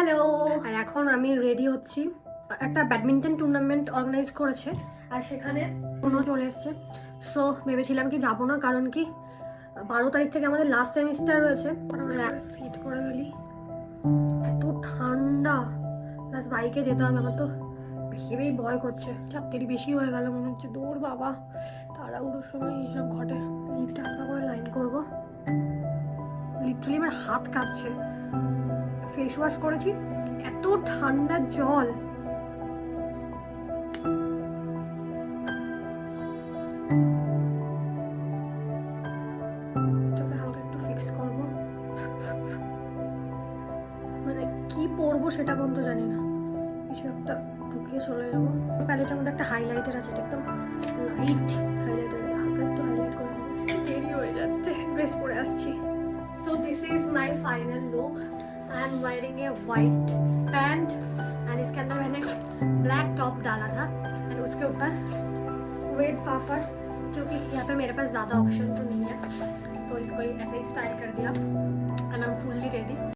Hello. আর এখন আমি ready হচ্ছি, একটা ব্যাডমিন্টন টুর্নামেন্ট অর্গানাইজ করেছে আর সেখানে কোনো চলে এসছে। সো ভেবেছিলাম কি যাবো না, কারণ কি 12 তারিখ থেকে আমাদের লাস্ট সেমিস্টার রয়েছে। সিট করে ফেলি, এত ঠান্ডা, প্লাস বাইকে যেতে হবে। আমার তো ভেবেই ভয় করছে, 4 বেশি হয়ে গেল মনে হচ্ছে। দৌড় বাবা, তাড়াহুড়োর সময় এইসব ঘটে। লিফটে হালকা করে লাইন করবো, লিটারালি আমার হাত কাঁপছে। ফেস ওয়াশ করেছি, এত ঠান্ডা জল। চোখে হালকা একটু ফিক্স করবো, মানে কি পরবো সেটা পর্যন্ত জানি না। কিছু একটা ঢুকিয়ে চলে যাবো। প্যালেটের মধ্যে একটা হাইলাইটার আছে, এটা একদম লাইট হাইলাইটার, হালকা একটু হাইলাইট করে নেবো। দেরি হয়ে যাচ্ছে, ড্রেস পরে আসছি। So this is my final look. I am wearing a white pant and इसके अंदर मैंने black top डाला था and उसके ऊपर red puffer, क्योंकि यहाँ पे मेरे पास ज़्यादा ऑप्शन तो नहीं है, तो इसको ऐसे ही स्टाइल कर दिया and I'm fully ready.